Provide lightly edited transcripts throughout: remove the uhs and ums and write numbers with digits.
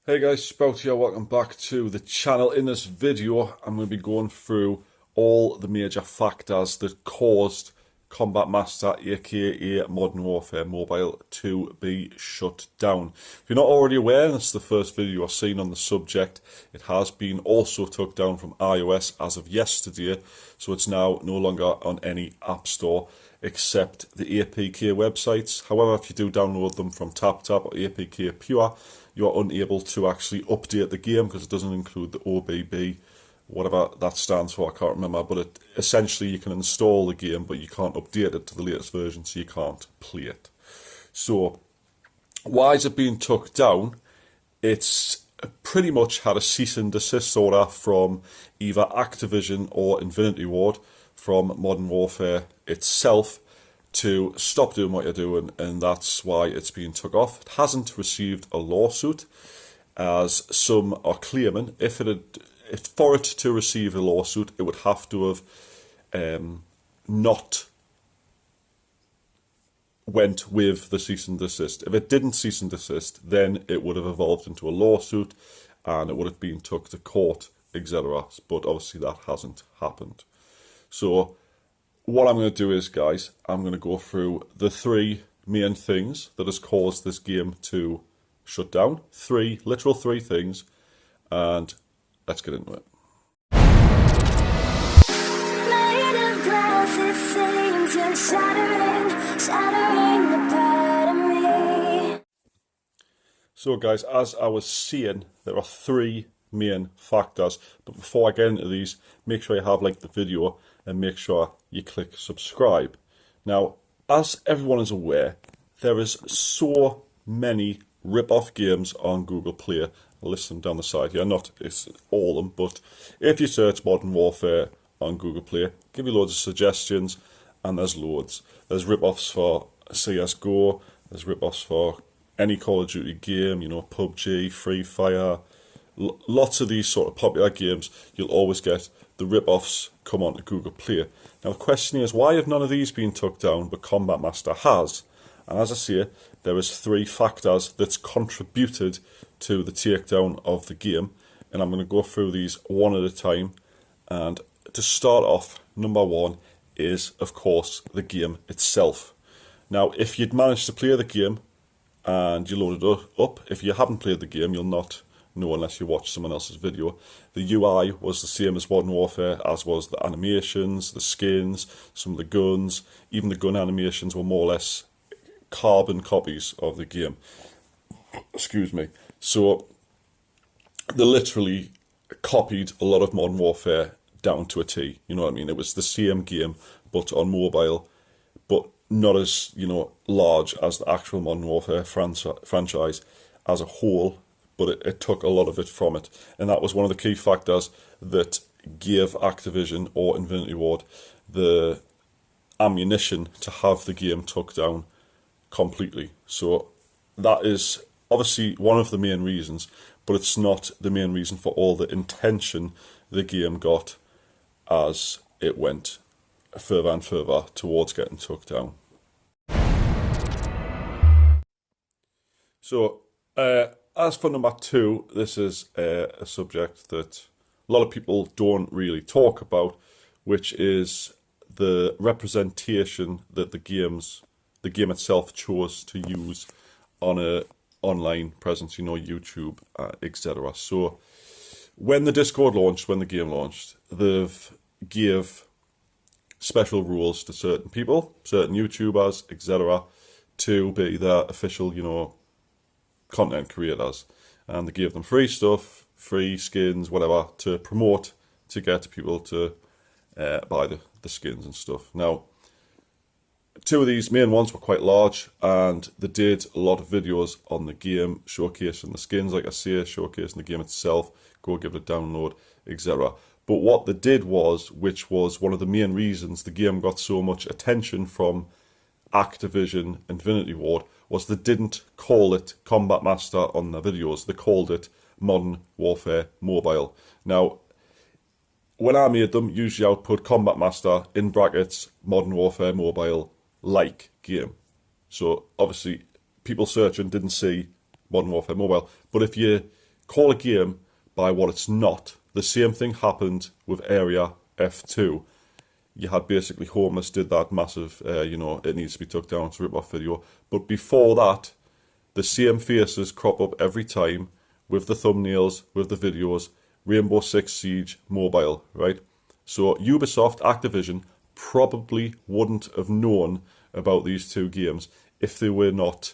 Hey guys, Sprout here, welcome back to the channel. In this video, I'm going to be going through all the major factors that caused Combat Master, aka Modern Warfare Mobile, to be shut down. If you're not already aware, and it's the first video I've seen on the subject, it has been also took down from iOS as of yesterday, so it's now no longer on any app store except the APK websites. However, if you do download them from TapTap or APK Pure, you're unable to actually update the game because it doesn't include the OBB, whatever that stands for, I can't remember, but essentially you can install the game but you can't update it to the latest version, so you can't play it. So why is it being took down? It's pretty much had a cease and desist order from either Activision or Infinity Ward from Modern Warfare itself to stop doing what you're doing, and that's why it's being took off. It hasn't received a lawsuit, as some are claiming. If for it to receive a lawsuit, it would have to have not went with the cease and desist. If it didn't cease and desist, then it would have evolved into a lawsuit and it would have been took to court, etc. But obviously that hasn't happened. So what I'm going to do is, guys, I'm going to go through the three main things that has caused this game to shut down. Literal three things, and let's get into it. Made of glass, it seems shattering the part of me. So guys, as I was saying, there are three main factors, but before I get into these, make sure you have liked the video and make sure you click subscribe. Now, as everyone is aware, there is so many rip-off games on Google Play. I'll list them down the side here, not it's all of them, but if you search Modern Warfare on Google Play, give you loads of suggestions, and there's loads. There's rip-offs for CSGO, there's rip-offs for any Call of Duty game, you know, PUBG, Free Fire, lots of these sort of popular games. You'll always get the rip-offs come onto Google Play. Now the question is, why have none of these been took down but Combat Master has? And as I say, there is three factors that's contributed to the takedown of the game, and I'm going to go through these one at a time. And to start off, number one is, of course, the game itself. Now, if you'd managed to play the game and you loaded it up, if you haven't played the game, you'll not know unless you watch someone else's video. The UI was the same as Modern Warfare, as was the animations, the skins, some of the guns. Even the gun animations were more or less carbon copies of the game. Excuse me. So they literally copied a lot of Modern Warfare down to a T. You know what I mean? It was the same game but on mobile, but not as, you know, large as the actual Modern Warfare franchise as a whole. But it took a lot of it from it. And that was one of the key factors that gave Activision or Infinity Ward the ammunition to have the game took down completely. So that is obviously one of the main reasons, but it's not the main reason for all the intention the game got as it went further and further towards getting took down. So, as for number two, this is a subject that a lot of people don't really talk about, which is the representation that the game itself chose to use on a online presence, you know, YouTube, etc. So when the Discord launched, when the game launched, they've gave special rules to certain people, certain YouTubers, etc., to be their official, you know, content creators, and they gave them free stuff, free skins, whatever, to promote, to get people to buy the skins and stuff. Now, two of these main ones were quite large, and they did a lot of videos on the game, showcasing the skins, like I say, showcasing the game itself, go give it a download, etc. But what they did was, which was one of the main reasons the game got so much attention from Activision Infinity Ward, was they didn't call it Combat Master on their videos. They called it Modern Warfare Mobile. Now, when I made them, usually I would put Combat Master in brackets Modern Warfare Mobile like game. So obviously people searching didn't see Modern Warfare Mobile. But if you call a game by what it's not. The same thing happened with Area F2. You had basically Homeless did that massive, it needs to be took down to rip-off video. But before that, the same faces crop up every time with the thumbnails, with the videos, Rainbow Six Siege Mobile, right? So Ubisoft, Activision probably wouldn't have known about these two games if they were not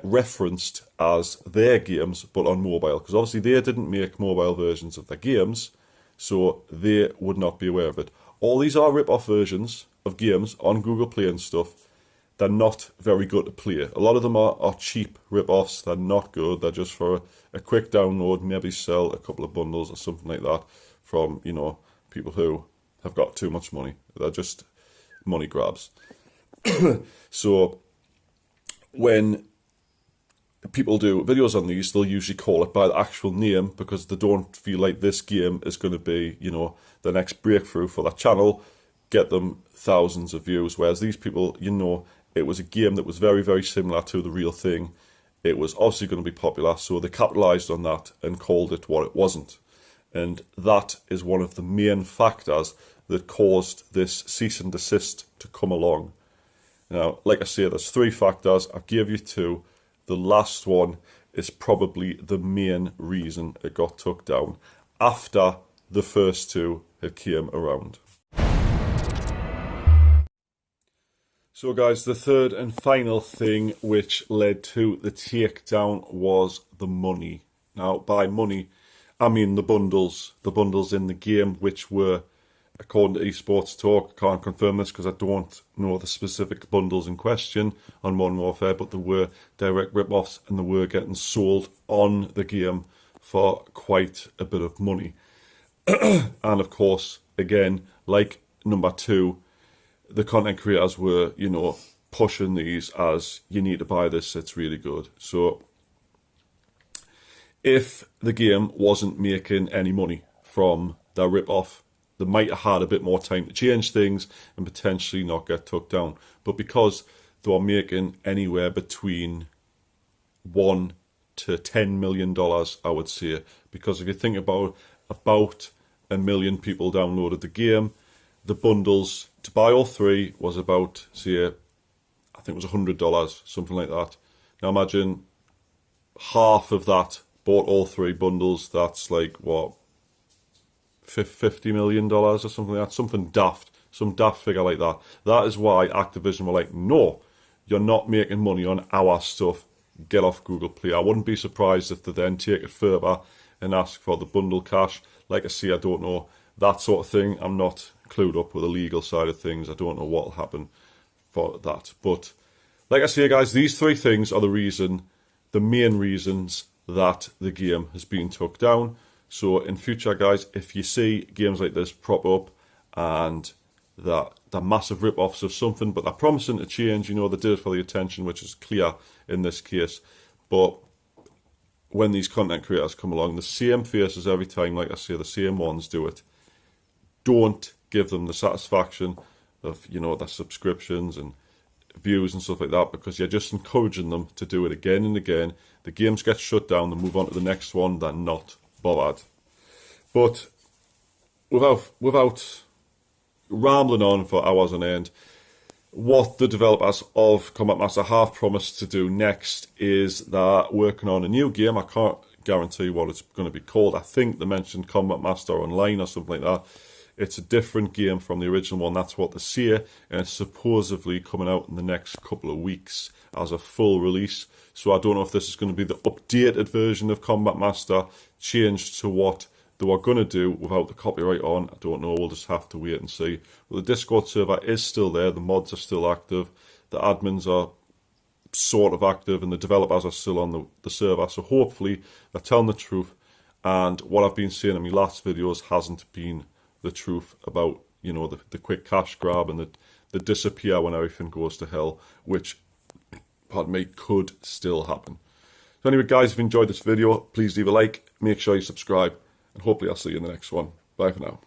referenced as their games, but on mobile. Because obviously they didn't make mobile versions of their games, so they would not be aware of it. All these are rip-off versions of games on Google Play and stuff. They're not very good to play. A lot of them are cheap rip-offs. They're not good. They're just for a quick download, maybe sell a couple of bundles or something like that from, people who have got too much money. They're just money grabs. So when people do videos on these, they'll usually call it by the actual name because they don't feel like this game is going to be, the next breakthrough for that channel, get them thousands of views. Whereas these people, it was a game that was very, very similar to the real thing. It was obviously going to be popular, so they capitalised on that and called it what it wasn't. And that is one of the main factors that caused this cease and desist to come along. Now, like I say, there's 3 factors. I gave you 2. The last one is probably the main reason it got took down after the first 2 had came around. So guys, the third and final thing which led to the takedown was the money. Now, by money, I mean the bundles in the game, which were, according to Esports Talk, can't confirm this because I don't know the specific bundles in question on Modern Warfare, but there were direct rip-offs and they were getting sold on the game for quite a bit of money. And of course, again, like number 2, the content creators were, pushing these as you need to buy this, it's really good. So if the game wasn't making any money from their rip-off, they might have had a bit more time to change things and potentially not get took down. But because they were making anywhere between $1 to $10 million, I would say, because if you think about 1 million people downloaded the game, the bundles to buy all 3 was about, say, I think it was $100, something like that. Now imagine half of that bought all 3 bundles. That's like, what, $50 million or something like that? Something daft, some daft figure like that. That is why Activision were like, no, you're not making money on our stuff. Get off Google Play. I wouldn't be surprised if they then take it further and ask for the bundle cash. Like I say, I don't know that sort of thing. I'm not clued up with the legal side of things. I don't know what will happen for that. But like I say, guys, these 3 things are the main reasons that the game has been took down. So in future, guys, if you see games like this prop up and that they're massive rip-offs of something, but they're promising to change, they did it for the attention, which is clear in this case. But when these content creators come along, the same faces every time, like I say, the same ones do it. Don't give them the satisfaction of, their subscriptions and views and stuff like that, because you're just encouraging them to do it again and again. The games get shut down, they move on to the next one, they're not bothered. But without rambling on for hours on end, what the developers of Combat Master have promised to do next is they're working on a new game. I can't guarantee what it's going to be called. I think they mentioned Combat Master Online or something like that. It's a different game from the original one, that's what they say, and it's supposedly coming out in the next couple of weeks as a full release. So I don't know if this is going to be the updated version of Combat Master, changed to what they were going to do without the copyright on. I don't know, we'll just have to wait and see. But the Discord server is still there, the mods are still active, the admins are sort of active, and the developers are still on the server. So hopefully they're telling the truth, and what I've been saying in my last videos hasn't been the truth about, the quick cash grab and the disappear when everything goes to hell, which, pardon me, could still happen. So anyway, guys, if you enjoyed this video, please leave a like, make sure you subscribe, and hopefully I'll see you in the next one. Bye for now.